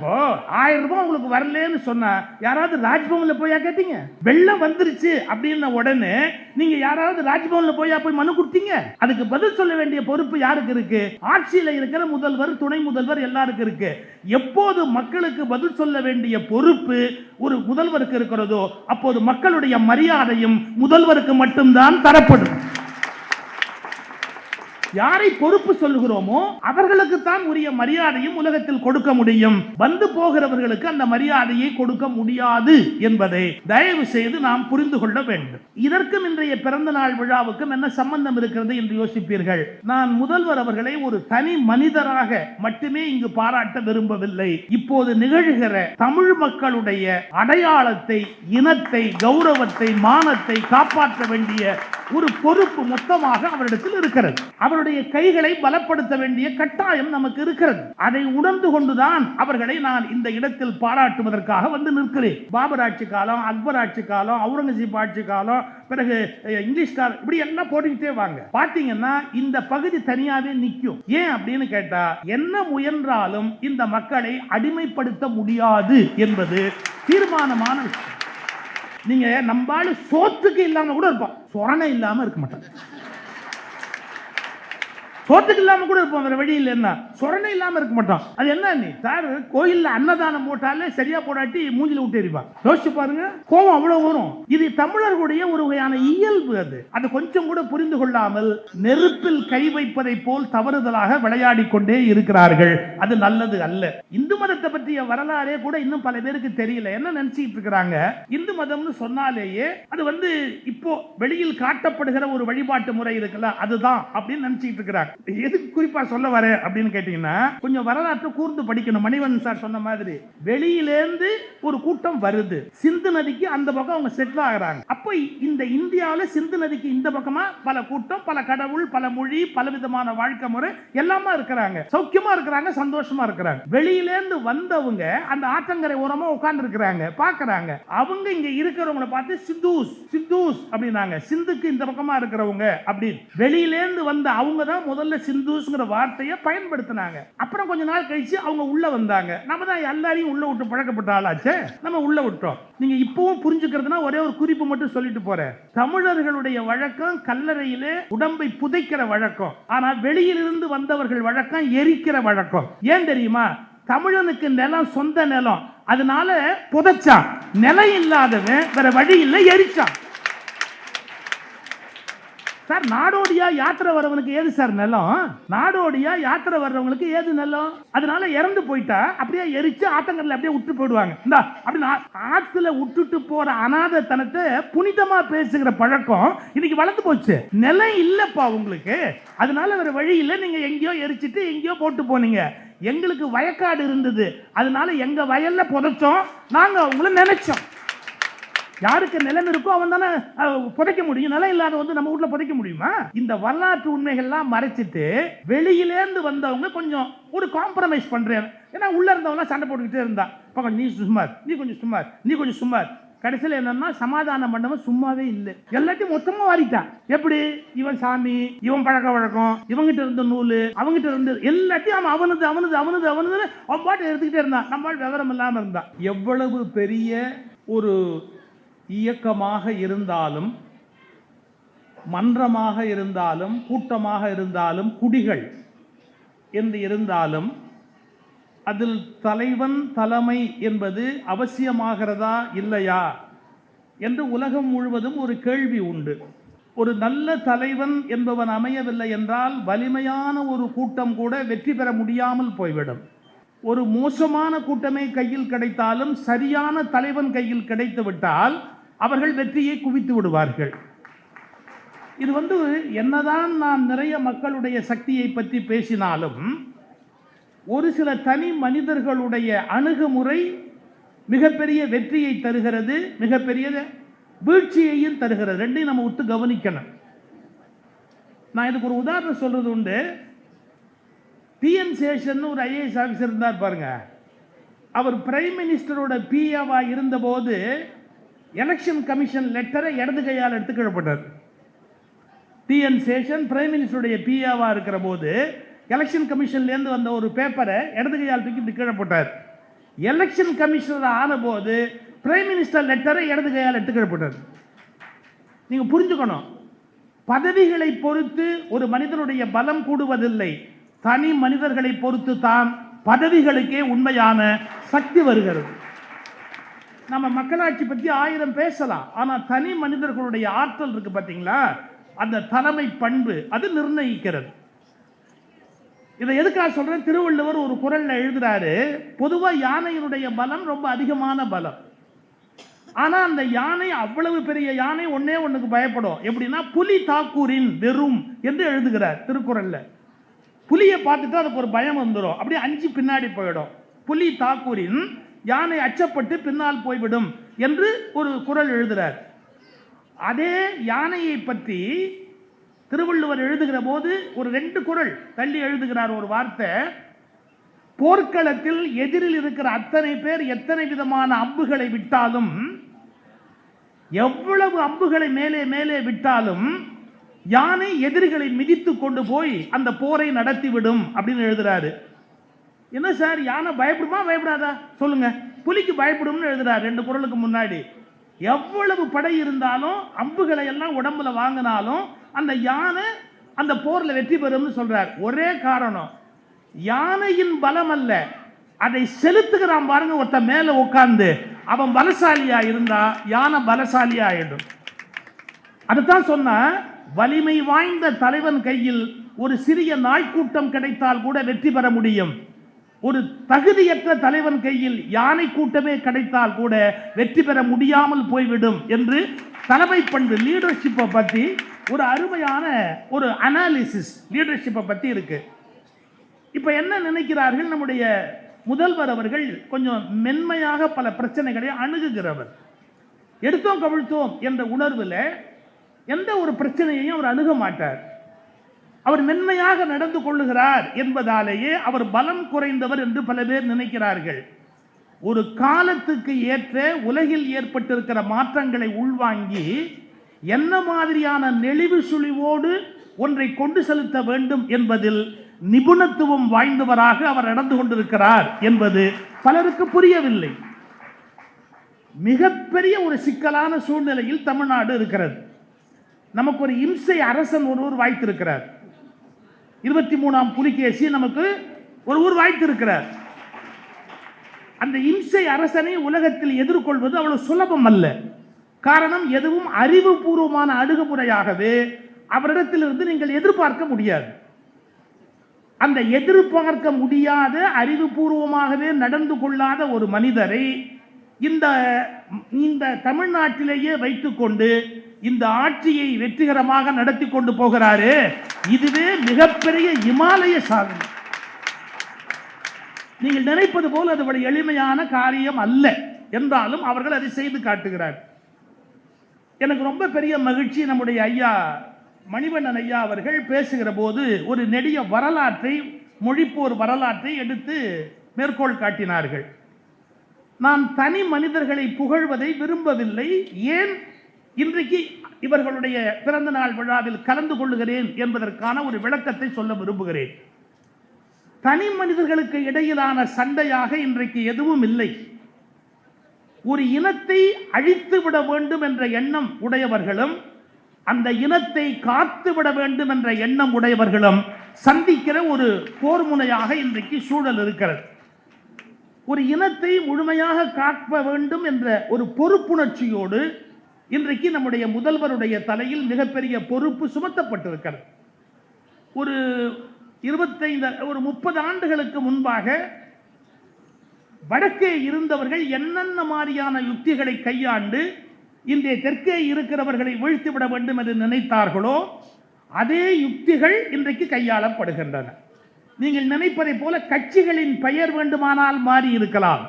இப்போ 1000 ரூபாய் உங்களுக்கு வரலன்னு சொன்னா யாராவது ராஜ்பவன்ல போயா கேட்டீங்க? வெள்ளம் வந்துருச்சு அப்படின்ன உடனே நீங்க யாராவது ராஜ்பவன்ல போய் மனு கொடுத்தீங்க? அதுக்கு பதில் சொல்ல வேண்டிய பொறுப்பு யாருக்கு இருக்கு? ஆட்சியில இருக்கிற முதல்வர், துணை முதல்வர் எல்லாருக்கும் இருக்கு. எப்போது மக்களுக்கு பதில் சொல்ல வேண்டிய பொறுப்பு ஒரு முதல்வருக்கு இருக்கிறதோ அப்போது மக்களுடைய மரியாதையும் முதல்வருக்கு மட்டும்தான் தரப்படும். யாரை பொறுப்பு சொல்கிறோமோ அவர்களுக்கு தான் உரிய மரியாதையும் உலகத்தில் கொடுக்க முடியும். வந்து போகிறவர்களுக்கு அந்த மரியாதையை கொடுக்க முடியாது என்பதை தயவு செய்து நாம் புரிந்து கொள்ள வேண்டும். இதற்கும் இன்றைய பிறந்த நாள் விழாவுக்கும் என்ன சம்பந்தம் இருக்கிறது என்று யோசிப்பீர்கள். நான் முதல்வர் அவர்களை ஒரு தனி மனிதராக மட்டுமே இங்கு பாராட்ட விரும்பவில்லை. இப்போது நிகழ்கிற தமிழ் மக்களுடைய அடையாளத்தை, இனத்தை, கௌரவத்தை, மானத்தை காப்பாற்ற வேண்டிய ஒரு பொறுப்பு மொத்தமாக அவரிடத்தில் இருக்கிறது. அவருடைய கைகளை பலப்படுத்த வேண்டிய கட்டாயம் நமக்கு இருக்கிறது. அதை உணர்ந்து கொண்டுதான் அவர்களை நான் இந்த இடத்தில் பாராட்டுவதற்காக வந்து நிற்கிறேன். பாபர் ஆட்சி காலம், அக்பர் ஆட்சி காலம், அவுரங்கசீப் ஆட்சி காலம், பிறகு இங்கிலீஷ் காலம், இப்படி எல்லாம் போட்டுக்கிட்டே வாங்க. பாத்தீங்கன்னா இந்த பகுதி தனியாவே நிற்கும். ஏன் அப்படின்னு கேட்டா, என்ன முயன்றாலும் இந்த மக்களை அடிமைப்படுத்த முடியாது என்பது தீர்மானமான விஷயம். நீங்க நம்பால சோத்துக்கு இல்லாம கூட இருப்பான், சொரணை இல்லாம இருக்க மாட்டான். சோத்துக்கு இல்லாம கூட இருப்போம், வேற வழி இல்லைன்னா சொரணை இல்லாம இருக்க மாட்டோம். அது என்ன நீ சார் கோயில்ல அன்னதானம் போட்டாலே சரியா போடாட்டி மூஞ்சில விட்டு எறிவான். யோசிச்சு பாருங்க, கோபம் அவ்வளவு வரும். இது தமிழர்களுடைய ஒரு வகையான இயல்பு. அது கொஞ்சம் கூட புரிந்து கொள்ளாமல் நெருப்பில் கை வைப்பதை போல் தவறுதலாக விளையாடி கொண்டே இருக்கிறார்கள். அது நல்லது அல்ல. இந்து மதத்தை பற்றிய வரலாறே கூட இன்னும் பல பேருக்கு தெரியல. என்ன நினைச்சிட்டு இருக்கிறாங்க, இந்து மதம்னு சொன்னாலேயே அது இப்போ வெளியில் காட்டப்படுகிற ஒரு வழிபாட்டு முறை இருக்குல்ல, அதுதான் அப்படின்னு நினைச்சிட்டு இருக்கிறாங்க. எதுக்கு குறிப்பா சொல்ல வர அப்படின்னு கேட்டீங்கன்னா, கொஞ்சம் வரலாற்று கூர்ந்து படிக்கணும். மணிவண்ணன் சார் சொன்ன மாதிரி வெளியிலேருந்து ஒரு கூட்டம் வருது, சிந்து நதிக்கு அந்த பக்கம் அவங்க செட்டில் ஆகிறாங்க. அப்போ இந்த இந்தியாவில் சிந்து நதிக்கு இந்த பக்கமா பல கூட்டம், பல கடவுள், பல மொழி, பல விதமான வாழ்க்கை முறை எல்லாமா இருக்கிறாங்க, சௌக்கியமா இருக்கிறாங்க, சந்தோஷமா இருக்கிறாங்க. வெளியிலேருந்து வந்தவங்க அந்த ஆற்றங்கரை ஓரமா உட்கார்ந்து இருக்கிறாங்க, பாக்குறாங்க. அவங்க இங்க இருக்கிறவங்களை பார்த்து சிந்தூஸ் சிந்தூஸ் அப்படின்னாங்க, சிந்துக்கு இந்த பக்கமா இருக்கிறவங்க அப்படி. வெளியிலேருந்து வந்த அவங்க தான் முதல்ல சிந்தூஸ்ங்கிற வார்த்தையை பயன்படுத்தினாங்க. அப்புறம் கொஞ்ச நாள் கழிச்சு அவங்க உள்ள வந்தாங்க. நம்ம தான் எல்லாரையும் உள்ள விட்டு பழக்கப்பட்ட ஆளாச்சே, நம்ம உள்ள விட்டோம். நீங்க இப்பவும் புரிஞ்சுக்கிறதுனா ஒரே ஒரு குறிப்பு மட்டும் சொல்லிட்டு போறேன். தமிழர்களுடைய வழக்கம் கல்லறையிலே உடம்பை புதைக்கிற வழக்கம். ஆனால் வெளியிலிருந்து வந்தவர்கள் வழக்கம் எரிக்கிற வழக்கம். ஏன் தெரியுமா? தமிழனுக்கு நிலம் சொந்த நிலம், அதனால புதைச்சான். நிலம் இல்லாதவன் வேற வழி இல்லை, எரிச்சான். சார் நாடோடியா யாத்திரை வரவனுக்கு ஏது சார் நிலம்? நாடோடியா யாத்திரை வர்றவங்களுக்கு ஏது நிலம்? அதனால இறந்து போயிட்டா அப்படியே எரிச்சு ஆத்தங்கல்ல அப்படியே விட்டு போயிடுவாங்க. இந்த அப்படி ஆத்துல விட்டுட்டு போற அநாதத்தனத்தை புனிதமா பேசுகிற பழக்கம் இன்னைக்கு வளர்ந்து போச்சு. நிலம் இல்லப்பா உங்களுக்கு, அதனால வேற வழி இல்லை, நீங்க எங்கேயோ எரிச்சிட்டு எங்கேயோ போட்டு போனீங்க. எங்களுக்கு வயக்காடு இருந்தது, அதனால எங்க வயல்ல புதைச்சோம், நாங்க உங்களை நினைச்சோம். யாருக்கு நிலம் இருக்கோ அவன் தானே புதைக்க முடியும். நிலம் இல்லாத நம்ம வீட்டுல புதைக்க முடியுமா? இந்த வரலாற்று உண்மைகள்லாம் மறைச்சிட்டு வெளியிலேருந்து வந்தவங்க கொஞ்சம் ஒரு காம்ப்ரமைஸ் பண்றேன். ஏன்னா உள்ள இருந்தவங்க சண்டை போட்டுக்கிட்டே இருந்தா, நீ சுமார், நீ கொஞ்சம் சுமார், நீ கொஞ்சம் சுமார். கடைசியில் என்னன்னா சமாதானம் பண்ணவன் சும்மாவே இல்லை, எல்லாத்தையும் மொத்தமா வாரிட்டான். எப்படி? இவன் சாமி, இவன் பழக்க வழக்கம், இவங்கிட்ட இருந்த நூல், அவங்கிட்ட இருந்து எல்லாத்தையும் அவனது அவனது அவனது அவனது அவன் பாட்டு எடுத்துக்கிட்டே இருந்தான். நம்மளால் விவரம் இல்லாம இருந்தான். எவ்வளவு பெரிய ஒரு இயக்கமாக இருந்தாலும், மன்றமாக இருந்தாலும், கூட்டமாக இருந்தாலும், குடிகள் என்று இருந்தாலும் அதில் தலைவன் தலைமை என்பது அவசியமாகிறதா இல்லையா என்று உலகம் முழுவதும் ஒரு கேள்வி உண்டு. ஒரு நல்ல தலைவன் என்பவன் அமையவில்லை என்றால் வலிமையான ஒரு கூட்டம் கூட வெற்றி பெற முடியாமல் போய்விடும். ஒரு மோசமான கூட்டமே கையில் கிடைத்தாலும் சரியான தலைவன் கையில் கிடைத்து விட்டால் அவர்கள் வெற்றியை குவித்து விடுவார்கள். இது என்னதான் நாம் நிறைய மக்களுடைய சக்தியை பற்றி பேசினாலும் ஒரு சில தனி மனிதர்களுடைய அணுகுமுறை மிகப்பெரிய வெற்றியை தருகிறது, மிகப்பெரிய வீழ்ச்சியையும் தருகிறது. ரெண்டையும் நம்ம விட்டு கவனிக்கணும். நான் இதுக்கு ஒரு உதாரணம் சொல்றது உண்டு. டிஎன் சேஷன் ஒரு ஐஏஎஸ் ஆஃபீஸர் இருந்தார் பாருங்க. அவர் பிரைம் மினிஸ்டரோட பிஏவா இருந்தபோது எலெக்ஷன் கமிஷன் லெட்டரை இடது கையால் எடுத்துக்கிடப்பட்டார். டிஎன் சேஷன் பிரைம் மினிஸ்டருடைய பிஏவா இருக்கிற போது எலெக்ஷன் கமிஷன்லேருந்து வந்த ஒரு பேப்பரை இடது கையால் தூக்கி கீழே போட்டார். எலெக்ஷன் கமிஷனர் ஆன போது பிரைம் மினிஸ்டர் லெட்டரை இடது கையால் எடுத்துக்கப்பட்டது. நீங்க புரிஞ்சுக்கணும், பதவிகளை பொறுத்து ஒரு மனிதனுடைய பலம் கூடுவதில்லை, தனி மனிதர்களை பொறுத்து தான் பதவிகளுக்கே உண்மையான சக்தி வருகிறது. நம்ம மக்களாட்சி பற்றி 1000 பேசலாம், ஆனா தனி மனிதர்களுடைய ஆற்றல் இருக்கு பாத்தீங்களா, அந்த தலைமை பண்பு அது நிர்ணயிக்கிறது. இதை எதுக்காக சொல்றேன், திருவள்ளுவர் ஒரு குறள்ல எழுதுறாரு, பொதுவா யானையினுடைய பலம் ரொம்ப அதிகமான பலம். ஆனா அந்த யானை அவ்வளவு பெரிய யானை ஒன்னே ஒண்ணுக்கு பயப்படும், எப்படின்னா புலி தாக்கூரின் வெறும் என்று எழுதுகிறார் திருக்குறள்ல. புலியை பார்த்துட்டு அதுக்கு ஒரு பயம் வந்துடும், அப்படியே அஞ்சு பின்னாடி போயிடும். புலி தாக்கூரின், யானை அச்சப்பட்டு பின்னால் போய்விடும் என்று ஒரு குறள் எழுதுகிறார். அதே யானையை பற்றி திருவள்ளுவர் எழுதுகிற போது ஒரு 2 குறள் தள்ளி எழுதுகிறார் ஒரு வார்த்தை, போர்க்களத்தில் எதிரில் இருக்கிற அத்தனை பேர் எத்தனை விதமான அம்புகளை விட்டாலும், எவ்வளவு அம்புகளை மேலே மேலே விட்டாலும் யானை எதிரிகளை மிதித்து கொண்டு போய் அந்த போரை நடத்திவிடும் அப்படின்னு எழுதுறாரு. என்ன சார், யானை பயப்படுமா பயப்படாதா சொல்லுங்க? புலிக்கு பயப்படும்னு எழுதுறாரு 2 குறளுக்கு முன்னாடி. எவ்வளவு படை இருந்தாலும் அம்புகளை எல்லாம் உடம்புல வாங்கினாலும் அந்த யானை அந்த போர்ல வெற்றி பெறும்னு சொல்றார். ஒரே காரணம், யானையின் பலம் அல்ல, அதை செலுத்துகிறான் பாருங்க ஒருத்த மேல உட்கார்ந்து, அவன் பலசாலியா இருந்தா யானை பலசாலியா ஆயிடும். அதுதான் சொன்ன, வலிமை வாய்ந்த தலைவன் கையில் ஒரு சிறிய நாய்க்கூட்டம் கிடைத்தால் கூட வெற்றி பெற முடியும், ஒரு தகுதியற்ற தலைவன் கையில் யானை கூட்டமே கிடைத்தால் கூட வெற்றி பெற முடியாமல் போய்விடும் என்று தலைமை பண்பு லீடர்ஷிப்பை பற்றி ஒரு அருமையான ஒரு அனாலிசிஸ் லீடர்ஷிப்பை பற்றி இருக்கு. இப்போ என்ன நினைக்கிறார்கள், நம்முடைய முதல்வர் அவர்கள் கொஞ்சம் மென்மையாக பல பிரச்சனைகளை அணுகுகிறவர். எடுத்தோம் கவிழ்த்தோம் என்ற உணர்வில் எந்த ஒரு பிரச்சனையையும் அவர் அணுக மாட்டார். அவர் மென்மையாக நடந்து கொள்ளுகிறார் என்பதாலேயே அவர் பலம் குறைந்தவர் என்று பல பேர் நினைக்கிறார்கள். ஒரு காலத்துக்கு ஏற்ற உலகில் ஏற்பட்டிருக்கிற மாற்றங்களை உள்வாங்கி என்ன மாதிரியான நெளிவு சுழிவோடு ஒன்றை கொண்டு செலுத்த வேண்டும் என்பதில் நிபுணத்துவம் வாய்ந்தவராக அவர் நடந்து கொண்டிருக்கிறார் என்பது பலருக்கு புரியவில்லை. மிகப்பெரிய ஒரு சிக்கலான சூழ்நிலையில் தமிழ்நாடு இருக்கிறது. நமக்கு ஒரு இம்சை அரசன் ஒருவர் வாய்த்திருக்கிறார். 23ஆம் புலிகேசி நமக்கு ஒரு ஊர் வாய்த்திருக்கிறார். அந்த இம்சை அரசனை உலகத்தில் எதிர்கொள்வது அவ்வளவு சுலபம் அல்ல. காரணம், எதுவும் அறிவுபூர்வமான அணுகுமுறையாகவே அவரிடத்திலிருந்து நீங்கள் எதிர்பார்க்க முடியாது. அந்த எதிர்பார்க்க முடியாத அறிவுபூர்வமாகவே நடந்து கொள்ளாத ஒரு மனிதரை இந்த தமிழ்நாட்டிலேயே வைத்துக்கொண்டு இந்த ஆட்சியை வெற்றிகரமாக நடத்தி கொண்டு போகிறாரு. இதுவே மிகப்பெரிய இமாலய சாதனை. நீங்கள் நினைப்பது போல் அது ஒரு எளிமையான காரியம் அல்ல என்றாலும் அவர்கள் அதை செய்து காட்டுகிறார். எனக்கு ரொம்ப பெரிய மகிழ்ச்சி, நம்முடைய ஐயா மணிவண்ணன் ஐயா அவர்கள் பேசுகிற போது ஒரு நெடிய வரலாற்றை, மொழிப்போர் வரலாற்றை எடுத்து மேற்கோள் காட்டினார்கள். நான் தனி மனிதர்களை புகழ்வதை விரும்பவில்லை, ஏன் இன்றைக்கு இவர்களுடைய பிறந்த நாள் விழாவில் கலந்து கொள்ளுகிறேன் என்பதற்கான ஒரு விளக்கத்தை சொல்ல விரும்புகிறேன். தனி மனிதர்களுக்கு இடையிலான சண்டையாக இன்றைக்கு எதுவும் இல்லை. ஒரு இனத்தை அழித்து விட வேண்டும் என்ற எண்ணம் உடையவர்களும் அந்த இனத்தை காத்து விட வேண்டும் என்ற எண்ணம் உடையவர்களும் சந்திக்கிற ஒரு போர் முனையாக இன்றைக்கு சூழல் இருக்கிறது. ஒரு இனத்தை முழுமையாக காக்க வேண்டும் என்ற ஒரு பொறுப்புணர்ச்சியோடு இன்றைக்கு நம்முடைய முதல்வருடைய தலையில் மிகப்பெரிய பொறுப்பு சுமத்தப்பட்டிருக்கிறது. ஒரு 30 ஆண்டுகளுக்கு முன்பாக வடக்கே இருந்தவர்கள் என்னென்ன மாதிரியான யுக்திகளை கையாண்டு இன்றைய தெற்கே இருக்கிறவர்களை வீழ்த்திவிட வேண்டும் என்று நினைத்தார்களோ அதே யுக்திகள் இன்றைக்கு கையாளப்படுகின்றன. நீங்கள் நினைப்பதை போல கட்சிகளின் பெயர் வேண்டுமானால் மாறி இருக்கலாம்,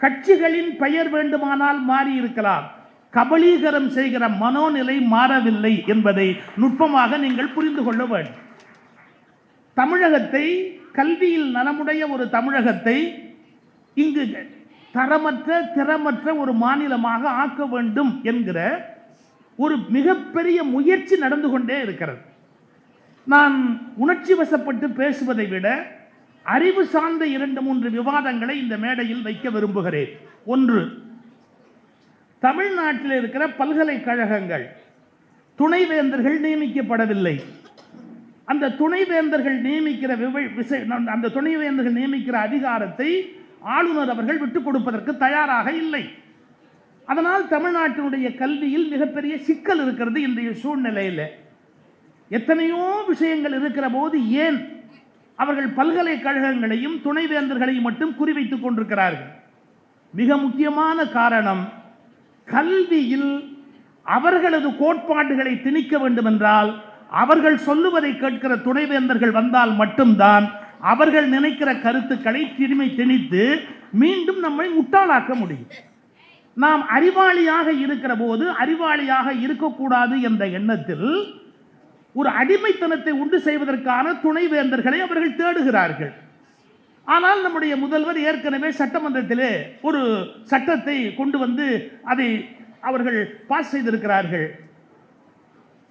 கட்சிகளின் பெயர் வேண்டுமானால் மாறி இருக்கலாம், கபலீகரம் செய்கிற மனோநிலை மாறவில்லை என்பதை நுட்பமாக நீங்கள் புரிந்து கொள்ள வேண்டும். தமிழகத்தை, கல்வியில் நலமுடைய ஒரு தமிழகத்தை இங்கு தரமற்ற திறமற்ற ஒரு மாநிலமாக ஆக்க வேண்டும் என்கிற ஒரு மிகப்பெரிய முயற்சி நடந்து கொண்டே இருக்கிறது. நான் உணர்ச்சி வசப்பட்டு பேசுவதை விட அறிவு சார்ந்த 2-3 விவாதங்களை இந்த மேடையில் வைக்க விரும்புகிறேன். ஒன்று, தமிழ்நாட்டில் இருக்கிற பல்கலைக்கழகங்கள் துணைவேந்தர்கள் நியமிக்கப்படவில்லை. அந்த துணைவேந்தர்கள் நியமிக்கிற அதிகாரத்தை ஆளுநர் அவர்கள் விட்டுக் கொடுப்பதற்கு தயாராக இல்லை. அதனால் தமிழ்நாட்டினுடைய கல்வியில் மிகப்பெரிய சிக்கல் இருக்கிறது. இன்றைய சூழ்நிலையில் எத்தனையோ விஷயங்கள் இருக்கிற போது ஏன் அவர்கள் பல்கலைக்கழகங்களையும் துணைவேந்தர்களையும் மட்டும் குறிவைத்துக் கொண்டிருக்கிறார்கள்? மிக முக்கியமான காரணம், கல்வியில் அவர்களது கோட்பாடுகளை திணிக்க வேண்டும் என்றால் அவர்கள் சொல்லுவதை கேட்கிற துணைவேந்தர்கள் வந்தால் மட்டும்தான் அவர்கள் நினைக்கிற கருத்துக்களை திணித்து மீண்டும் நம்மை முட்டாளாக்க முடியும். நாம் அறிவாளியாக இருக்கிற போது அறிவாளியாக இருக்கக்கூடாது என்ற எண்ணத்தில் ஒரு அடிமைத்தனத்தை உண்டு செய்வதற்கான துணைவேந்தர்களை அவர்கள் தேடுகிறார்கள். ஆனால் நம்முடைய முதல்வர் ஏற்கனவே சட்டமன்றத்திலே ஒரு சட்டத்தை கொண்டு வந்து அதை அவர்கள் பாஸ் செய்திருக்கிறார்கள்.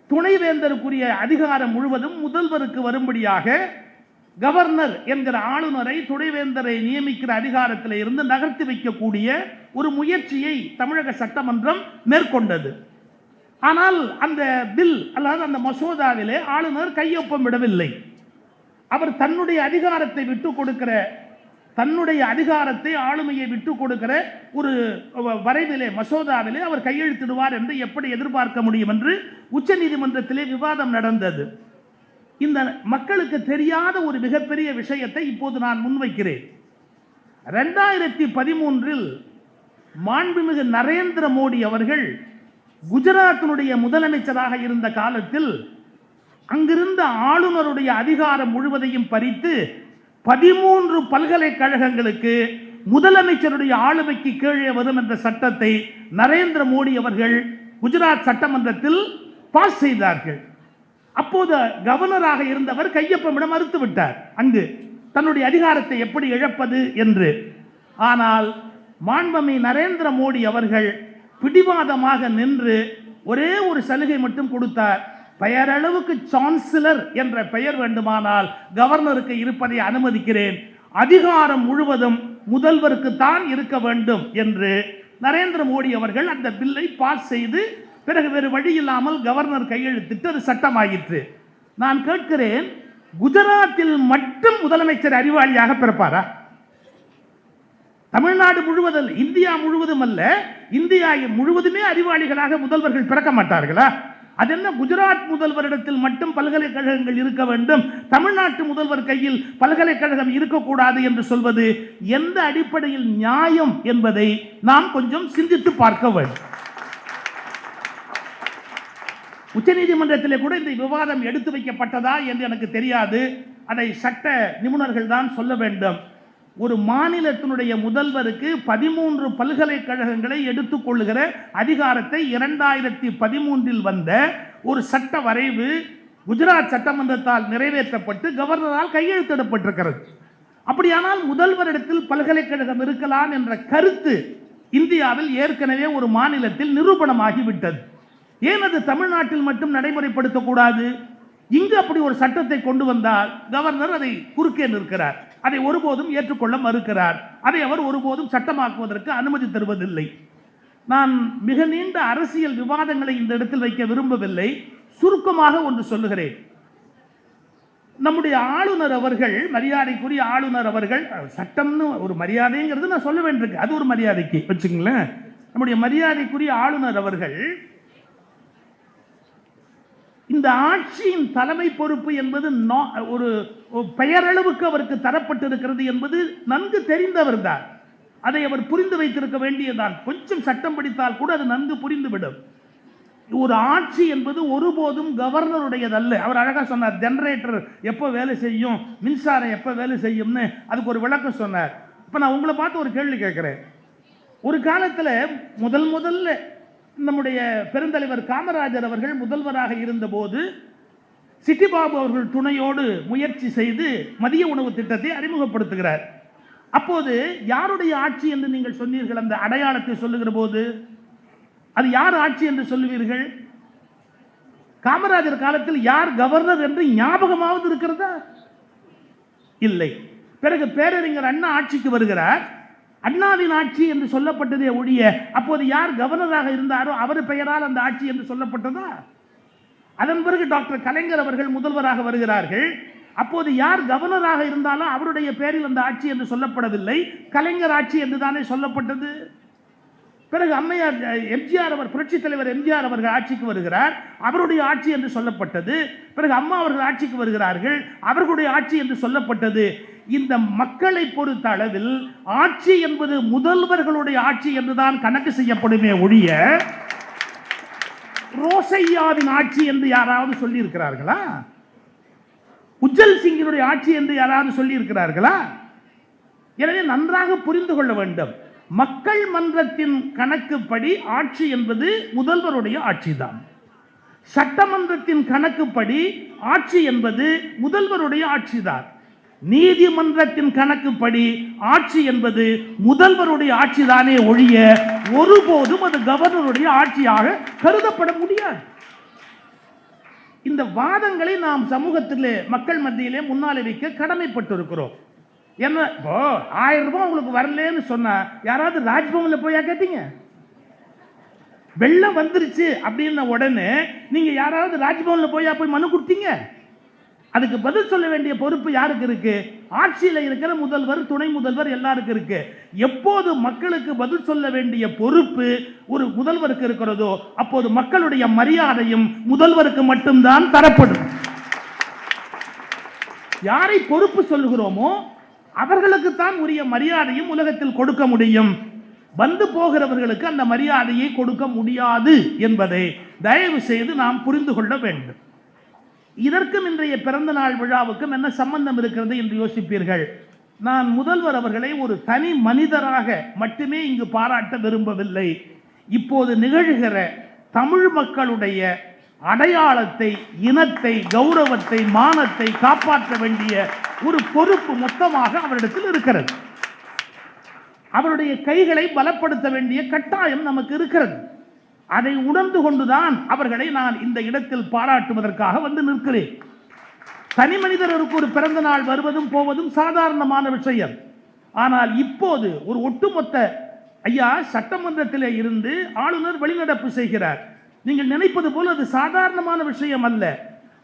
துணைவேந்தருக்குரிய அதிகாரம் முழுவதும் முதல்வருக்கு வரும்படியாக கவர்னர் என்கிற ஆளுநரை துணைவேந்தரை நியமிக்கிற அதிகாரத்தில் இருந்து நகர்த்தி வைக்கக்கூடிய ஒரு முயற்சியை தமிழக சட்டமன்றம் மேற்கொண்டது. ஆனால் அந்த பில் அல்லது அந்த மசோதாவிலே ஆளுநர் கையொப்பம் விடவில்லை. அவர் தன்னுடைய அதிகாரத்தை விட்டுக் கொடுக்கிற ஆளுமையை விட்டுக் கொடுக்கிற ஒரு வரைவிலே மசோதாவிலே அவர் கையெழுத்திடுவார் என்று எப்படி எதிர்பார்க்க முடியும் என்று உச்சநீதிமன்றத்திலே விவாதம் நடந்தது. இந்த மக்களுக்கு தெரியாத ஒரு மிகப்பெரிய விஷயத்தை இப்போது நான் முன்வைக்கிறேன். 2013 மாண்புமிகு நரேந்திர மோடி அவர்கள் குஜராத்தினுடைய முதலமைச்சராக இருந்த காலத்தில் அங்கிருந்த ஆளுநருடைய அதிகாரம் முழுவதையும் பறித்து 13 பல்கலைக்கழகங்களுக்கு முதலமைச்சருடைய ஆளுமைக்கு கீழே வரும் என்ற சட்டத்தை நரேந்திர மோடி அவர்கள் குஜராத் சட்டமன்றத்தில் பாஸ் செய்தார்கள். அப்போது கவர்னராக இருந்தவர் கையொப்பமிட மறுத்துவிட்டார், அங்கு தன்னுடைய அதிகாரத்தை எப்படி இழப்பது என்று. ஆனால் மாண்புமிகு நரேந்திர மோடி அவர்கள் பிடிவாதமாக நின்று ஒரே ஒரு சலுகை மட்டும் கொடுத்தார். பெயரளவுக்கு சான்சலர் என்ற பெயர் வேண்டுமானால் கவர்னருக்கு இருப்பதை அனுமதிக்கிறேன், அதிகாரம் முழுவதும் முதல்வருக்கு தான் இருக்க வேண்டும் என்று நரேந்திர மோடி அவர்கள் அந்த பில்லை பாஸ் செய்து பிறகு வேறு வழி இல்லாமல் கவர்னர் கையெழுத்திட்டு அது சட்டமாயிற்று. நான் கேட்கிறேன், குஜராத்தில் மட்டும் முதலமைச்சர் அறிவாளியாக பிறப்பாரா? தமிழ்நாடு முழுவதும், இந்தியா முழுவதும் அல்ல, இந்தியா முழுவதுமே அறிவாளிகளாக முதல்வர்கள் பிறக்க மாட்டார்களா? அது என்ன, குஜராத் முதல்வரிடத்தில் மட்டும் பல்கலைக்கழகங்கள் இருக்க வேண்டும், தமிழ்நாட்டு முதல்வர் கையில் பல்கலைக்கழகம் இருக்கக்கூடாது என்று சொல்வது எந்த அடிப்படையில் நியாயம் என்பதை நாம் கொஞ்சம் சிந்தித்து பார்க்க வேண்டும். உச்சநீதிமன்றத்திலே கூட இந்த விவாதம் எடுத்து வைக்கப்பட்டதா என்று எனக்கு தெரியாது, அதை சட்ட நிபுணர்கள் தான் சொல்ல வேண்டும். ஒரு மாநிலத்தினுடைய முதல்வருக்கு 13 பல்கலைக்கழகங்களை எடுத்துக்கொள்ளுகிற அதிகாரத்தை 2013 வந்த ஒரு சட்ட வரைவு குஜராத் சட்டமன்றத்தால் நிறைவேற்றப்பட்டு கவர்னரால் கையெழுத்திடப்பட்டிருக்கிறது. அப்படியானால் முதல்வரிடத்தில் பல்கலைக்கழகம் இருக்கலாம் என்ற கருத்து இந்தியாவில் ஏற்கனவே ஒரு மாநிலத்தில் நிரூபணமாகிவிட்டது. ஏன் அது தமிழ்நாட்டில் மட்டும் நடைமுறைப்படுத்தக்கூடாது? இங்கு அப்படி ஒரு சட்டத்தை கொண்டு வந்தால் கவர்னர் அதை குறுக்கே நிற்கிறார், அதை ஒருபோதும் ஏற்றுக்கொள்ள மறுக்கிறார், அதை அவர் ஒருபோதும் சட்டமாக்குவதற்கு அனுமதி தருவதில்லை. நான் மிக நீண்ட அரசியல் விவாதங்களை இந்த இடத்தில் வைக்க விரும்பவில்லை, சுருக்கமாக ஒன்று சொல்லுகிறேன். நம்முடைய ஆளுநர் அவர்கள், மரியாதைக்குரிய ஆளுநர் அவர்கள், சட்டம்னு ஒரு மரியாதைங்கிறது நான் சொல்ல வேண்டியிருக்கு, அது ஒரு மரியாதைக்கு வச்சுங்களேன். நம்முடைய மரியாதைக்குரிய ஆளுநர் அவர்கள் இந்த ஆட்சியின் தலைமை பொறுப்பு என்பது ஒரு பெயரளவுக்கு அவருக்கு தரப்பட்டிருக்கிறது என்பது நன்கு தெரிந்தவர் தான். அதை அவர் புரிந்து வைத்திருக்க வேண்டியதான். கொஞ்சம் சட்டம் படித்தால் கூட அது நன்கு புரிந்துவிடும். ஒரு ஆட்சி என்பது ஒருபோதும் கவர்னருடையதல்ல. அவர் அழகாக சொன்னார், ஜெனரேட்டர் எப்போ வேலை செய்யும், மின்சாரம் எப்போ வேலை செய்யும்னு அதுக்கு ஒரு விளக்கம் சொன்னார். இப்போ நான் உங்களை பார்த்து ஒரு கேள்வி கேட்குறேன். ஒரு காலத்தில் முதல்ல நம்முடைய பெருந்தலைவர் காமராஜர் அவர்கள் முதல்வராக இருந்தபோது சிட்டிபாபு அவர்கள் துணையோடு முயற்சி செய்து மதிய உணவு திட்டத்தை அறிமுகப்படுத்துகிறார். அப்போது யாருடைய ஆட்சி என்று நீங்கள் சொன்னீர்கள்? அந்த அடையாளத்தை சொல்லுகிற போது அது யார் ஆட்சி என்று சொல்லுவீர்கள்? காமராஜர் காலத்தில் யார் கவர்னர் என்று ஞாபகமாவது இருக்கிறதா? இல்லை. பிறகு பேரறிஞர் அண்ணா ஆட்சிக்கு வருகிறார். அண்ணாவின் ஆட்சி என்று சொல்லப்பட்டதே ஒழிய அப்போது யார் கவர்னராக இருந்தாரோ அவர் பெயரால் அந்த ஆட்சி என்று சொல்லப்பட்டதா? அதன் பிறகு டாக்டர் கலைஞர் அவர்கள் முதல்வராக வருகிறார்கள். அப்போது யார் கவர்னராக இருந்தாலும் அவருடைய பெயரில் அந்த ஆட்சி என்று சொல்லப்படவில்லை, கலைஞர் ஆட்சி என்று தானே சொல்லப்பட்டது. பிறகு அம்மையார் எம்ஜிஆர் அவர் புரட்சித் தலைவர் எம்ஜிஆர் அவர்கள் ஆட்சிக்கு வருகிறார், அவருடைய ஆட்சி என்று சொல்லப்பட்டது. பிறகு அம்மா அவர்கள் ஆட்சிக்கு வருகிறார்கள், அவர்களுடைய ஆட்சி என்று சொல்லப்பட்டது. இந்த மக்களை பொறுத்த அளவில் ஆட்சி என்பது முதல்வர்களுடைய ஆட்சி என்றுதான் கணக்கு செய்யப்படுமே ஒழிய ரோசையாவின் ஆட்சி என்று யாராவது சொல்லி இருக்கிறார்களா? உஜ்ஜல் சிங்கினுடைய ஆட்சி என்று யாராவது சொல்லி இருக்கிறார்களா? எனவே நன்றாக புரிந்து கொள்ள வேண்டும், மக்கள் மன்றத்தின் கணக்குப்படி ஆட்சி என்பது முதல்வருடைய ஆட்சிதான். சட்டமன்றத்தின் கணக்குப்படி ஆட்சி என்பது முதல்வருடைய ஆட்சிதான். நீதிமன்றத்தின் கணக்குப்படி ஆட்சி என்பது முதல்வருடைய ஆட்சிதானே ஒழிய ஒருபோதும் அது கவர்னருடைய ஆட்சியாக கருதப்பட முடியாது. இந்த வாதங்களை நாம் சமூகத்திலே மக்கள் மத்தியிலே முன்னாலே வைக்க கடமைப்பட்டிருக்கிறோம். என்ன இப்போ 1000 ரூபாய் உங்களுக்கு வரலன்னு சொன்னா யாராவது ராஜ்பவன்ல போயா கேட்டீங்க? வெள்ளம் வந்துருச்சு அப்படின்ன உடனே நீங்க யாராவது ராஜ்பவன்ல போய் மனு கொடுத்தீங்க? அதுக்கு பதில் சொல்ல வேண்டிய பொறுப்பு யாருக்கு இருக்கு? ஆட்சியில் இருக்கிற முதல்வர், துணை முதல்வர் எல்லாருக்கும் இருக்கு. எப்போது மக்களுக்கு பதில் சொல்ல வேண்டிய பொறுப்பு ஒரு முதல்வருக்கு இருக்கிறதோ அப்போது மக்களுடைய மரியாதையும் முதல்வருக்கு மட்டும்தான் தரப்படும். யாரை பொறுப்பு சொல்லுகிறோமோ அவர்களுக்கு தான் உரிய மரியாதையும் உலகத்தில் கொடுக்க முடியும். வந்து போகிறவர்களுக்கு அந்த மரியாதையை கொடுக்க முடியாது என்பதை தயவு செய்து நாம் புரிந்து கொள்ள வேண்டும். இதற்கும் இன்றைய பிறந்த நாள் விழாவுக்கும் என்ன சம்பந்தம் இருக்கிறது என்று யோசிப்பீர்கள். நான் முதல்வர் அவர்களை ஒரு தனி மனிதராக மட்டுமே இங்கு பாராட்ட விரும்பவில்லை. இப்போது நிகழ்கிற தமிழ் மக்களுடைய அடையாளத்தை, இனத்தை, கௌரவத்தை, மானத்தை காப்பாற்ற வேண்டிய ஒரு பொறுப்பு மொத்தமாக அவரிடத்தில் இருக்கிறது. அவருடைய கைகளை பலப்படுத்த வேண்டிய கட்டாயம் நமக்கு இருக்கிறது. அதை உணர்ந்து கொண்டுதான் அவர்களை நான் இந்த இடத்தில் பாராட்டுவதற்காக வந்து நிற்கிறேன். தனி மனிதருக்கு ஒரு பிறந்த நாள் வருவதும் போவதும் சாதாரணமான விஷயம். ஆனால் இப்போது ஒரு ஒட்டுமொத்த ஐயா சட்டமன்றத்திலே இருந்து ஆளுநர் வெளிநடப்பு செய்கிறார். நீங்கள் நினைப்பது போல அது சாதாரணமான விஷயம் அல்ல.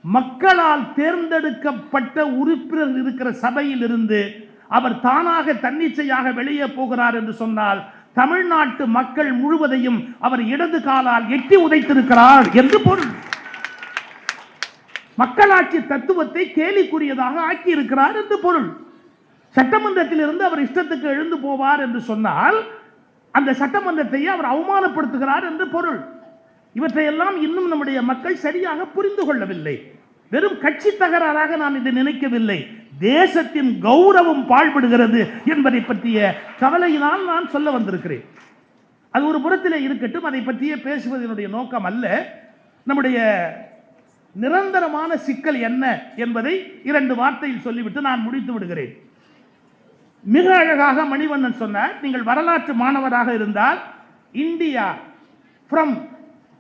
மக்களால் தேர்ந்தெடுக்கப்பட்ட உறுப்பினர் இருக்கிற சபையில் இருந்து அவர் தானாக தன்னிச்சையாக வெளியே போகிறார் என்று சொன்னால் தமிழ்நாட்டு மக்கள் முழுவதையும் அவர் இடது காலால் எட்டி உதைத்திருக்கிறார் என்று பொருள். மக்களாட்சி தத்துவத்தை கேலிக்குரியதாக ஆக்கி இருக்கிறார் என்று பொருள். சட்டமன்றத்தில் இருந்து அவர் இஷ்டத்துக்கு எழுந்து போவார் என்று சொன்னால் அந்த சட்டமன்றத்தை அவர் அவமானப்படுத்துகிறார் என்று பொருள். இவற்றையெல்லாம் இன்னும் நம்முடைய மக்கள் சரியாக புரிந்து கொள்ளவில்லை. வெறும் கட்சி தகராறாக நான் இதை நினைக்கவில்லை. தேசத்தின் கௌரவம் பாழ்படுகிறது என்பதை பற்றிய கவலையினால் நான் சொல்ல வந்திருக்கிறேன். அது ஒரு புறத்திலே இருக்கட்டும், அதை பற்றிய பேசுவதனுடைய நோக்கம் அல்ல. நம்முடைய நிரந்தரமான சிக்கல் என்ன என்பதை 2 வார்த்தையில் சொல்லிவிட்டு நான் முடித்து விடுகிறேன். மிக அழகாக மணிவண்ணன் சொன்னார், நீங்கள் வரலாற்று மாணவராக இருந்தால் இந்தியா ஃப்ரம்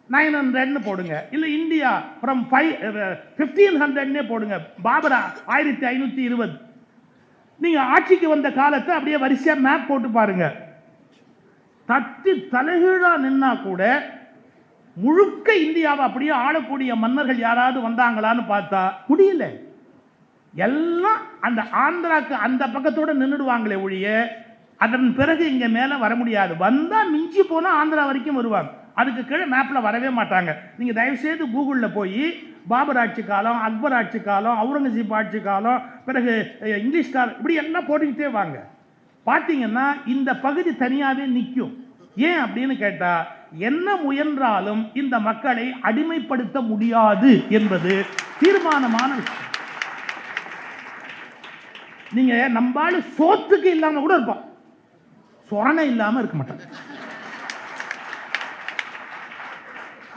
900 போடுங்க, இல்லை இந்தியா ஃப்ரம் 1500 போடுங்க. பாபரா 1520. நீங்க ஆட்சிக்கு வந்த காலத்தை அப்படியே வரிசையா மேப் போட்டு பாருங்க. தட்டி தலைகீழா நின்னா கூட முழுக்க இந்தியாவை அப்படியே ஆளக்கூடிய மன்னர்கள் யாராவது வந்தாங்களான்னு பார்த்தா முடியல. எல்லாம் அந்த ஆந்திராக்கு அந்த பக்கத்தோட நின்றுடுவாங்களே ஒழிய அதன் பிறகு இங்க மேல வர முடியாது. வந்தா மிஞ்சி போனா ஆந்திரா வரைக்கும் வருவாங்க, அதுக்கு கீழே மேப்ல வரவே மாட்டாங்க. நீங்க தயவு செய்து கூகுளில் போய் பாபர் ஆட்சி காலம், அக்பர் ஆட்சி காலம், அவுரங்கசீப் ஆட்சி காலம், பிறகு இங்கிலீஷ்கார், இப்படி எல்லாம் போட்டுக்கிட்டே வாங்க. பார்த்தீங்கன்னா இந்த பகுதி தனியாகவே நிற்கும். ஏன் அப்படின்னு கேட்டா, என்ன முயன்றாலும் இந்த மக்களை அடிமைப்படுத்த முடியாது என்பது தீர்மானமான விஷயம். நீங்க நம்பால சோத்துக்கு இல்லாம கூட இருப்பான், சொரணை இல்லாம இருக்க மாட்டாங்க.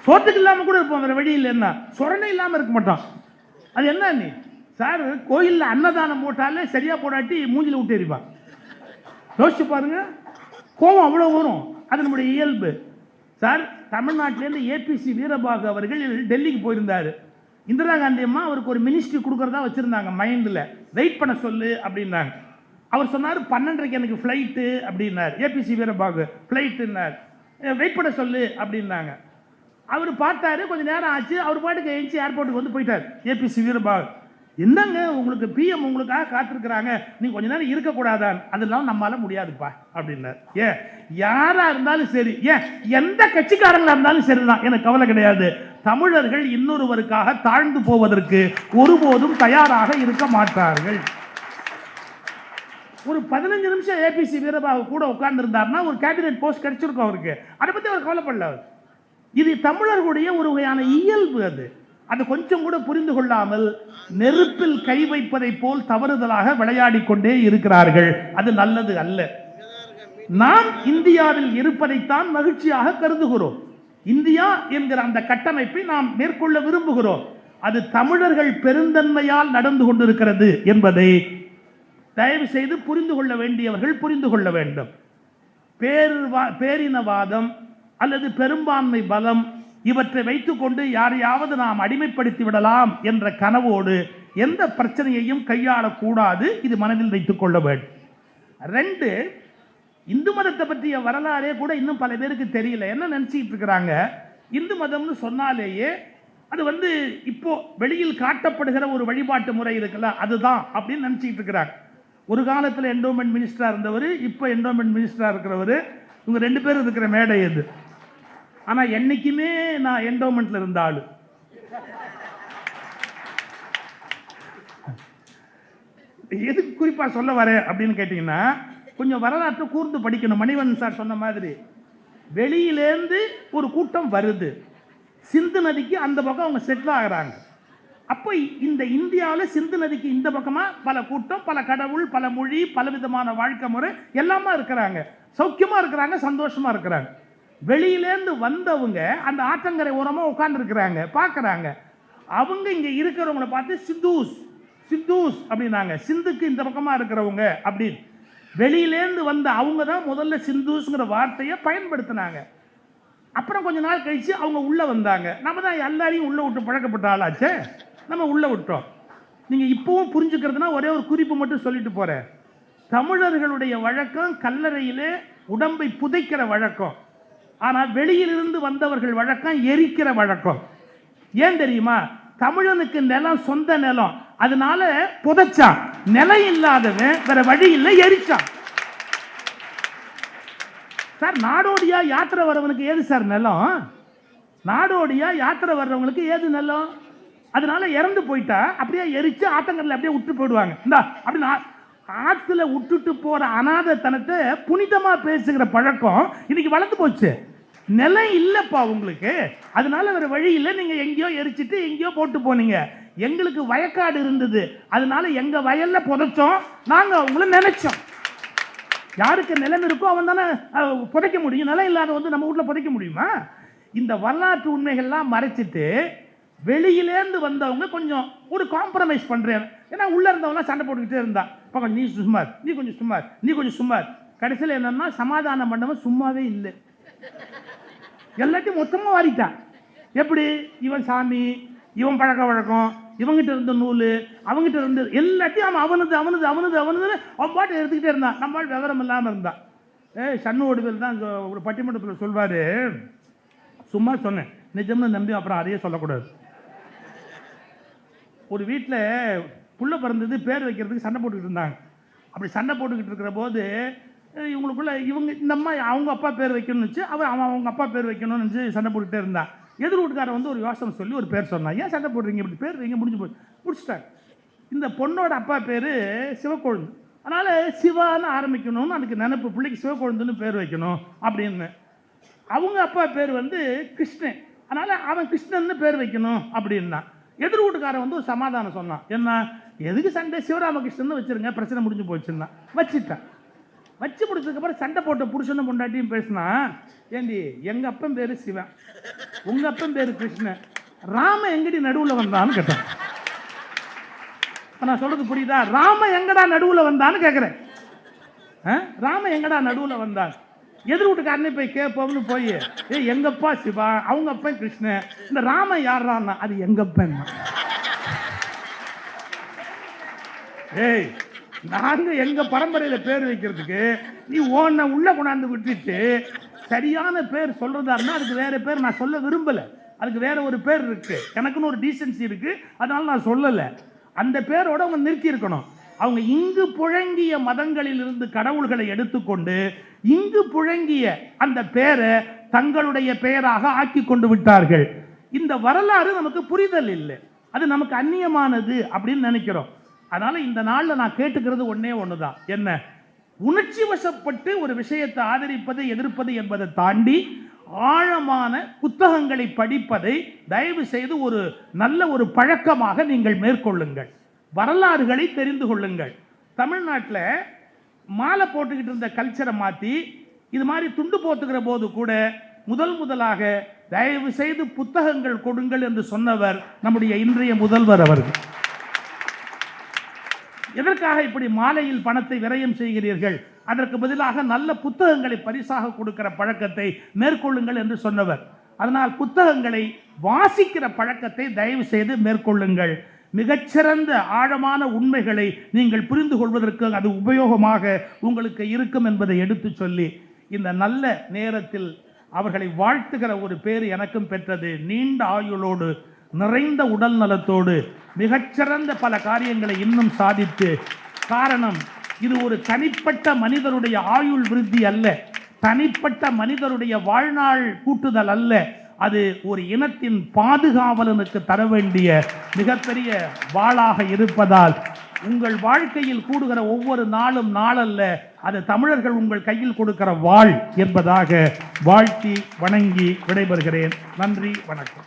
சோத்துக்கு இல்லாம கூட இருப்போம், வேற வழி இல்லை. என்ன சொரணை இல்லாம இருக்க மாட்டான். அது என்ன நீ சார் கோயில்ல அன்னதானம் போட்டாலே சரியா போடாட்டி மூஞ்சில விட்டு எறிவான். யோசிச்சு பாருங்க, கோபம் அவ்வளவு வரும். அது நம்முடைய இயல்பு. சார் தமிழ்நாட்டிலேருந்து ஏபிசி வீரபாகு அவர்கள் டெல்லிக்கு போயிருந்தாரு. இந்திரா காந்தி அம்மா அவருக்கு ஒரு மினிஸ்ட்ரி கொடுக்கறதா வச்சிருந்தாங்க மைண்டில். வெயிட் பண்ண சொல்லு அப்படின்னாங்க. அவர் சொன்னார் 12:30 எனக்கு ஃப்ளைட்டு அப்படின்னார். ஏபிசி வீரபாகு ஃப்ளைட்டுன்னார். வெயிட் பண்ண சொல்லு அப்படின்னாங்க. அவர் பார்த்தாரு, கொஞ்சம் நேரம் ஆச்சு. அவர் பாட்டுக்கு எழுச்சி ஏர்போர்ட்டுக்கு வந்து போயிட்டார். ஏபிசி வீரபாகு, என்னங்க உங்களுக்கு பிஎம் உங்களுக்காக காத்திருக்கிறாங்க, நீங்க கொஞ்ச நேரம் இருக்கக்கூடாதான்? அதெல்லாம் நம்மளால முடியாதுப்பா அப்படின்னார். யாரா இருந்தாலும் சரி, எந்த கட்சிக்காரங்களா இருந்தாலும் சரிதான், எனக்கு கவலை கிடையாது. தமிழர்கள் இன்னொருவருக்காக தாழ்ந்து போவதற்கு ஒருபோதும் தயாராக இருக்க மாட்டார்கள். ஒரு 15 நிமிஷம் ஏபிசி வீரபாகு கூட உட்கார்ந்து இருந்தார்னா ஒரு கேபினெட் போஸ்ட் கிடைச்சிருக்கும் அவருக்கு. அதை பத்தி அவர் கவலைப்படல. இது தமிழர்களுடைய ஒரு வகையான இயல்பு. அது கொஞ்சம் கூட புரிந்து கொள்ளாமல் நெருப்பில் கை வைப்பதை போல் தவறுதலாக விளையாடி கொண்டே இருக்கிறார்கள். அது நல்லது அல்ல. நாம் இந்தியாவில் இருப்பதைத்தான் மகிழ்ச்சியாக கருதுகிறோம். இந்தியா என்கிற அந்த கட்டமைப்பை நாம் மேற்கொள்ள விரும்புகிறோம். அது தமிழர்கள் பெருந்தன்மையால் நடந்து கொண்டிருக்கிறது என்பதை தயவு செய்து புரிந்து கொள்ள வேண்டியவர்கள் புரிந்து கொள்ள வேண்டும். பேரினவாதம் அல்லது பெரும்பான்மை பலம் இவற்றை வைத்துக்கொண்டு யாரையாவது நாம் அடிமைப்படுத்தி விடலாம் என்ற கனவோடு எந்த பிரச்சனையையும் கையாளக்கூடாது. இது மனதில் வைத்துக் கொள்ள வேண்டும். 2, இந்து மதத்தை பற்றிய வரலாறே கூட இன்னும் பல பேருக்கு தெரியல. என்ன நினைச்சிட்டு இருக்கிறாங்க, இந்து மதம்னு சொன்னாலேயே அது இப்போ வெளியில் காட்டப்படுகிற ஒரு வழிபாட்டு முறை இருக்குல்ல, அதுதான் அப்படின்னு நினைச்சிட்டு இருக்கிறாங்க. ஒரு காலத்தில் என்டோமெண்ட் மினிஸ்டரா இருந்தவர், இப்போ என்டோமெண்ட் மினிஸ்டரா இருக்கிறவர், இவங்க 2 பேரும் இருக்கிற மேடை இது. ஆனா என்னைக்குமே நான் என்டோமெண்ட்ல இருந்த ஆளு. எதுக்கு குறிப்பா சொல்ல வரேன் அப்படின்னு கேட்டீங்கன்னா, கொஞ்சம் வரலாற்றை கூர்ந்து படிக்கணும். மணிவண்ணன் சார் சொன்ன மாதிரி வெளியிலேருந்து ஒரு கூட்டம் வருது, சிந்து நதிக்கு அந்த பக்கம் அவங்க செட்டில் ஆகிறாங்க. அப்போ இந்த இந்தியாவில் சிந்து நதிக்கு இந்த பக்கமா பல கூட்டம், பல கடவுள், பல மொழி, பல விதமான வாழ்க்கை முறை எல்லாமே இருக்கிறாங்க, சௌக்கியமா இருக்கிறாங்க, சந்தோஷமா இருக்கிறாங்க. வெளியிலேருந்து வந்தவங்க அந்த ஆற்றங்கரை ஓரமா உட்கார்ந்து இருக்கிறாங்க, பார்க்குறாங்க. அவங்க இங்க இருக்கிறவங்களை பார்த்து சித்தூஸ் சித்தூஸ் அப்படின்னாங்க, சிந்துக்கு இந்த பக்கமா இருக்கிறவங்க அப்படின்னு. வெளியிலேருந்து வந்த அவங்க தான் முதல்ல சிந்தூஸ்ங்கிற வார்த்தையை பயன்படுத்தினாங்க. அப்புறம் கொஞ்ச நாள் கழிச்சு அவங்க உள்ள வந்தாங்க. நம்ம தான் எல்லாரையும் உள்ள விட்டு பழக்கப்பட்ட ஆளாச்சே, நம்ம உள்ள விட்டோம். நீங்க இப்பவும் புரிஞ்சுக்கிறதுனா ஒரே ஒரு குறிப்பு மட்டும் சொல்லிட்டு போறேன். தமிழர்களுடைய வழக்கம் கல்லறையிலே உடம்பை புதைக்கிற வழக்கம். ஆனால் வெளியிலிருந்து வந்தவர்கள் வழக்கம் எரிக்கிற வழக்கம். ஏன் தெரியுமா? தமிழனுக்கு நிலம் சொந்த நிலம், அதனால புதைச்சான். நிலம் இல்லாதவன் வேற வழி இல்லை, எரிச்சான். சார், நாடோடியா யாத்திரை வர்றவனுக்கு ஏது சார் நிலம்? நாடோடியா யாத்திரை வர்றவங்களுக்கு ஏது நிலம்? அதனால இறந்து போயிட்டா அப்படியே எரிச்சு ஆத்தங்கரில் அப்படியே விட்டு போயிடுவாங்க. இந்தா அப்படின்னு ஆத்துல விட்டுட்டு போற அநாதத்தனத்தை புனிதமா பேசுகிற பழக்கம் இன்னைக்கு வளர்ந்து போச்சு. நிலம் இல்லப்பா உங்களுக்கு, அதனால வேற வழி இல்லை, நீங்க எங்கேயோ எரிச்சிட்டு எங்கேயோ போட்டு போனீங்க. எங்களுக்கு வயக்காடு இருந்தது, அதனால எங்க வயல்ல புதைச்சோம், நாங்க உங்களை நினைச்சோம். யாருக்கு நிலம் இருக்கோ அவன் தானே புதைக்க முடியும், நிலம் இல்லாத நம்ம வீட்டில் புதைக்க முடியுமா? இந்த வரலாற்று உண்மைகள்லாம் மறைச்சிட்டு வெளியிலேருந்து வந்தவங்க கொஞ்சம் ஒரு காம்ப்ரமைஸ் பண்றேன். ஏன்னா உள்ள இருந்தவங்க சண்டை போட்டுக்கிட்டே இருந்தா, பக்கம் நீ சுமார், நீ கொஞ்சம் சுமார், நீ கொஞ்சம் சுமார். கடைசியில் என்னன்னா சமாதானம் பண்ணவன் சும்மாவே இல்லை, எல்லாத்தையும் மொத்தமாக வாரிட்டான். எப்படி? இவன் சாமி, இவன் பழக்க வழக்கம், இவங்கிட்ட இருந்த நூல், அவங்ககிட்ட இருந்து எல்லாத்தையும் அவன் அவனது அவனது அவனது அவனது அவன் பாட்டு எடுத்துக்கிட்டே இருந்தான். நம்மளால் விவரம் இல்லாமல் இருந்தான். சண்முக பேர் தான் ஒரு பட்டிமன்றத்தில் சொல்வார், சும்மா சொன்னேன் நிஜம்னு நம்பி அப்புறம் அதையே சொல்லக்கூடாது. ஒரு வீட்டில் புள்ள பிறந்தது, பேர் வைக்கிறதுக்கு சண்டை போட்டுக்கிட்டு இருந்தாங்க. அப்படி சண்டை போட்டுக்கிட்டு இருக்கிற போது இவங்களுக்குள்ள இவங்க இந்த அம்மா அவங்க அப்பா பேர் வைக்கணும்னு வச்சு அவன் அவங்க அப்பா பேர் வைக்கணும்னு நினச்சி சண்டை போட்டுக்கிட்டே இருந்தான். எதிர் வீட்டுக்காரன் ஒரு யோசனை சொல்லி ஒரு பேர் சொன்னான். ஏன் சண்டை போடுறீங்க, இப்படி பேர் வைங்க, முடிச்சுட்டாங்க. இந்த பொண்ணோட அப்பா பேர் சிவக்கொழுந்து, அதனால் சிவான்னு ஆரம்பிக்கணும்னு அதுக்கு நினைப்பு, பிள்ளைக்கு சிவக்கொழுந்துன்னு பேர் வைக்கணும் அப்படின்னு. அவங்க அப்பா பேர் கிருஷ்ணன், அதனால் அவன் கிருஷ்ணன்னு பேர் வைக்கணும் அப்படின்னா. எதிர் வீட்டுக்காரன் ஒரு சமாதானம் சொன்னான். என்ன, எதுக்கு சண்டை, சிவராமகிருஷ்ணன் வச்சிருங்க, பிரச்சனை முடிஞ்சு போச்சுன்னா வச்சுட்டான். வச்சு முடிச்சதுக்கப்புறம் சண்டை போட்ட புருஷனும் பொண்டாட்டியும் பேசினா, ஏண்டி எங்கள் அப்பன் பேர் சிவன், உங்கள் அப்பன் பேர் கிருஷ்ணன், ராம எங்கடி நடுவில் வந்தான்னு கேட்டேன். நான் சொல்றது புரியுதா? ராம எங்கடா நடுவில் வந்தான்னு கேட்குறேன். ராம எங்கடா நடுவில் வந்தான்? எதிர் வீட்டுக்காரனே போய் கேட்போம்னு போய், எங்கப்பா சிவா, அவங்க அப்பன் கிருஷ்ணன், இந்த ராம யாரான்னா அது எங்கப்பன். ஏய், நாங்க எங்க பரம்பரையில பேர் வைக்கிறதுக்கு நீ ஓன உள்ள கொண்டாந்து விட்டுட்டு சரியான பேர் சொல்றதா இருந்தா அதுக்கு வேற பேர் நான் சொல்ல விரும்பல. அதுக்கு வேற ஒரு பேர் இருக்கு, எனக்குன்னு ஒரு டீசன்சி இருக்கு, அதனால நான் சொல்லல. அந்த பேரோட அவங்க நிறுத்தி இருக்கணும். அவங்க இங்கு புழங்கிய மதங்களில் இருந்து கடவுள்களை எடுத்துக்கொண்டு இங்கு புழங்கிய அந்த பேரை தங்களுடைய பெயராக ஆக்கி கொண்டு விட்டார்கள். இந்த வரலாறு நமக்கு புரிதல் இல்லை, அது நமக்கு அந்நியமானது அப்படின்னு நினைக்கிறோம். அதனால இந்த நாள்ல நான் கேட்டுக்கிறது ஒன்னே ஒண்ணுதான், என்ன, உணர்ச்சி வசப்பட்டு ஒரு விஷயத்தை ஆதரிப்பது எதிர்ப்பது என்பதை தாண்டி ஆழமான புத்தகங்களை படிப்பதை தயவு செய்து ஒரு நல்ல ஒரு பழக்கமாக நீங்கள் மேற்கொள்ளுங்கள். வரலாறுகளை தெரிந்து கொள்ளுங்கள். தமிழ்நாட்டில் மாலை போட்டுக்கிட்டு இருந்த கல்ச்சரை மாற்றி இது மாதிரி துண்டு போத்துக்கிற போது கூட முதலாக தயவு செய்து புத்தகங்கள் கொடுங்கள் என்று சொன்னவர் நம்முடைய இன்றைய முதல்வர் அவர்கள். எதற்காக இப்படி மாலையில் பணத்தை விரயம் செய்கிறீர்கள், அதற்கு பதிலாக நல்ல புத்தகங்களை பரிசாக கொடுக்கிற பழக்கத்தை மேற்கொள்ளுங்கள் என்று சொன்னவர். அதனால் புத்தகங்களை வாசிக்கிற பழக்கத்தை தயவு செய்து மேற்கொள்ளுங்கள். மிகச்சிறந்த ஆழமான உண்மைகளை நீங்கள் புரிந்து கொள்வதற்கு அது உபயோகமாக உங்களுக்கு இருக்கும் என்பதை எடுத்து சொல்லி இந்த நல்ல நேரத்தில் அவர்களை வாழ்த்துகிற ஒரு பேர் எனக்கும் பெற்றது. நீண்ட ஆயுளோடு நிறைந்த உடல் நலத்தோடு மிகச்சிறந்த பல காரியங்களை இன்னும் சாதித்து, காரணம் இது ஒரு தனிப்பட்ட மனிதருடைய ஆயுள் விருத்தி அல்ல, தனிப்பட்ட மனிதருடைய வாழ்நாள் கூட்டுதல் அல்ல, அது ஒரு இனத்தின் பாதுகாவலனுக்கு தர வேண்டிய மிகப்பெரிய வாளாக இருப்பதால் உங்கள் வாழ்க்கையில் கூடுகிற ஒவ்வொரு நாளும் நாளல்ல, அது தமிழர்கள் உங்கள் கையில் கொடுக்கிற வாழ் என்பதாக வாழ்த்தி வணங்கி விடைபெறுகிறேன். நன்றி, வணக்கம்.